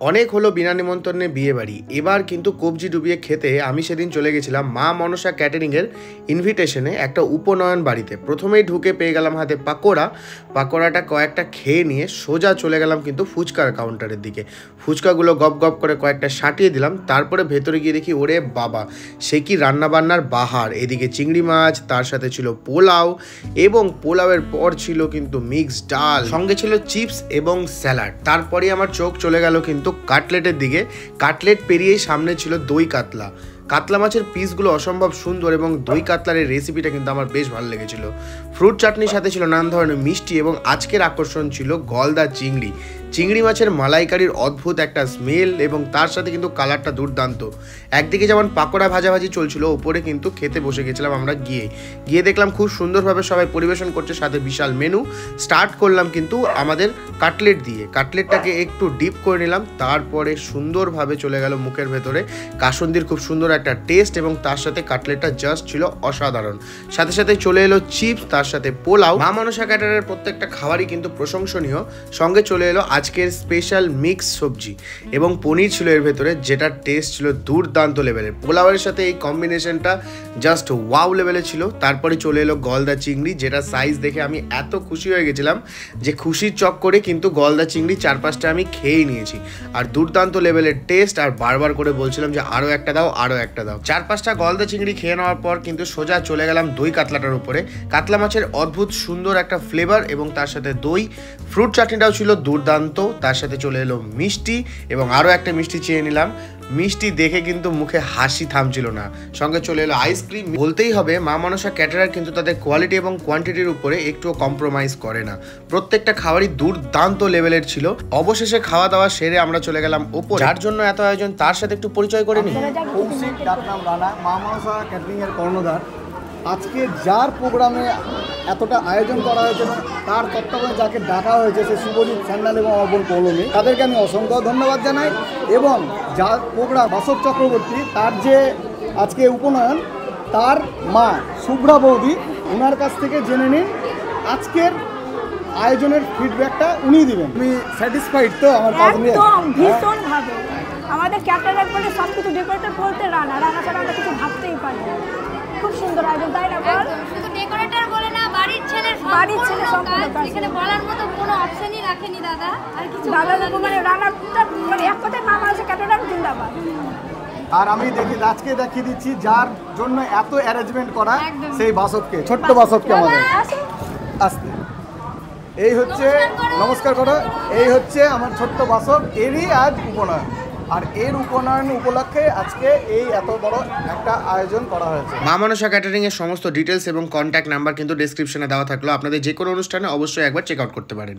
অনেক হলো বিনা নিমন্ত্রণে বিয়ে বাড়ি, এবার কিন্তু কবজি ডুবিয়ে খেতে আমি সেদিন চলে গেছিলাম মা মনসা ক্যাটারিংয়ের ইনভিটেশনে একটা উপনয়ন বাড়িতে। প্রথমেই ঢুকে পেয়ে গেলাম হাতে পাকোড়াটা কয়েকটা খেয়ে নিয়ে সোজা চলে গেলাম কিন্তু ফুচকার কাউন্টারের দিকে। ফুচকাগুলো গপ গপ করে কয়েকটা সাঁটিয়ে দিলাম, তারপরে ভেতরে গিয়ে দেখি ওরে বাবা, সে কি রান্নাবান্নার বাহার। এদিকে চিংড়ি মাছ, তার সাথে ছিল পোলাও, এবং পোলাওয়ের পর ছিল কিন্তু মিক্সড ডাল, সঙ্গে ছিল চিপস এবং স্যালাড। তারপরে আমার চোখ চলে গেল কিন্তু কাটলেটের দিকে। কাটলেট পেরিয়েই সামনে ছিল দই কাতলা মাছের পিসগুলো অসম্ভব সুন্দর, এবং দই কাতলার এই রেসিপিটা কিন্তু আমার বেশ ভালো লেগেছিল। ফ্রুট চাটনির সাথে ছিল নানান ধরনের মিষ্টি, এবং আজকের আকর্ষণ ছিল গলদা চিংড়ি মাছের মালাইকারির অদ্ভুত একটা স্মেল, এবং তার সাথে কিন্তু কালারটা দুর্দান্ত। একদিকে যেমন পাকোড়া ভাজাভাজি চলছিল, ওপরে কিন্তু খেতে বসে গেছিলাম আমরা। গিয়ে দেখলাম খুব সুন্দরভাবে সবাই পরিবেশন করছে, সাথে বিশাল মেনু। স্টার্ট করলাম কিন্তু আমাদের কাটলেট দিয়ে। কাটলেটটাকে একটু ডিপ করে নিলাম, তারপরে সুন্দরভাবে চলে গেল মুখের ভেতরে। কাসুন্দির খুব সুন্দর একটা টেস্ট, এবং তার সাথে কাটলেটটা জাস্ট ছিল অসাধারণ। সাথে সাথে চলে এলো চিপস, তার সাথে পোলাও। মা মনসা ক্যাটারের প্রত্যেকটা খাবারই কিন্তু প্রশংসনীয়। সঙ্গে চলে এলো আজকের স্পেশাল মিক্স সবজি, এবং পনির ছিল এর ভেতরে, যেটার টেস্ট ছিল দুর্দান্ত লেভেলের। পোলাওয়ের সাথে এই কম্বিনেশনটা জাস্ট ওয়াও লেভেলে ছিল। তারপরে চলে এলো গলদা চিংড়ি, যেটা সাইজ দেখে আমি এত খুশি হয়ে গেছিলাম যে খুশির চক্করে কিন্তু গলদা চিংড়ি 4-5টা আমি খেয়ে নিয়েছি। আর দুর্দান্ত লেভেলের টেস্ট, আর বারবার করে বলছিলাম যে আরও একটা দাও, আরও একটা দাও। 4-5টা গলদা চিংড়ি খেয়ে নেওয়ার পর কিন্তু সোজা চলে গেলাম দই কাতলাটার উপরে। কাতলা মাছের অদ্ভুত সুন্দর একটা ফ্লেভার, এবং তার সাথে দই। ফ্রুট চাটনিটাও ছিল দুর্দান্ত, তার সাথে চলে এলো মিষ্টি, এবং আরও একটা মিষ্টি চেয়ে নিলাম। মিষ্টি দেখে কিন্তু মুখে হাসি থামছিল না। সঙ্গে চলে এলো আইসক্রিম। বলতেই হবে মা মনসা ক্যাটারার কিন্তু তাদের কোয়ালিটি এবং কোয়ান্টিটির উপরে একটুও কম্প্রোমাইজ করে না। প্রত্যেকটা খাবারই দুর্দান্ত লেভেলের ছিল। অবশেষে খাওয়া দাওয়া সেরে আমরা চলে গেলাম ওপরে। যার জন্য এত আয়োজন, তার সাথে একটু পরিচয় করে নিই। কৌশিক, ডাকনাম রানা, মা মনসা ক্যাটারিংয়ের কর্ণধার। আজকে যার প্রোগ্রামে এতটা আয়োজন করা হয়েছে, তার তত্ত্বাবধানে যাকে ডাকা হয়েছে, সে শুভজিৎ স্যান্ডাল এবং অর্পণ কৌলমী, তাদেরকে আমি অসংখ্য ধন্যবাদ জানাই। এবং যার প্রোগ্রাম বাসব চক্রবর্তী, তার যে আজকে উপনয়ন, তার মা শুভ্রা বৌদি, ওনার কাছ থেকে জেনে নিন আজকের আয়োজনের ফিডব্যাকটা উনি দিবেন। তুমি স্যাটিসফাইড তো আমার কাজ নিয়ে? একদম ভীষণভাবে। আমাদের ক্যাটারার বলে সব কিছু ডেকোরেটর বলতে রানা ছাড়া আমরা কিছু ভাবতেই পারি না। খুব সুন্দর আয়োজন, তাই না? বল, শুধু ডেকোরেটর বলে না, বাড়ির ছেলে সম্পূর্ণ কাজ। এখানে বলার মতো কোনো অপশনই রাখেনি দাদা। আর কিছু দাদা মানে রানাটা মানে এক কথায় মা মনসা ক্যাটারার জিন্দাবাদ। আর আমি আজকে দেখিয়ে দিচ্ছি যার জন্য এত অ্যারেঞ্জমেন্ট করা, সেই বাসবকে, ছোট্ট বাসবকে আমাদের আসতে। এই হচ্ছে, নমস্কার করো, এই হচ্ছে আমার ছোট্ট বাসব। এরই আজ উপনয়ন, আর এর উপনয়ন উপলক্ষে আজকে এই এত বড় একটা আয়োজন করা হয়েছে। মা মনসা ক্যাটারিং এর সমস্ত ডিটেলস এবং কন্ট্যাক্ট নাম্বার কিন্তু ডেসক্রিপশনে দেওয়া থাকলো। আপনাদের যে কোনো অনুষ্ঠানে অবশ্যই একবার চেক আউট করতে পারেন।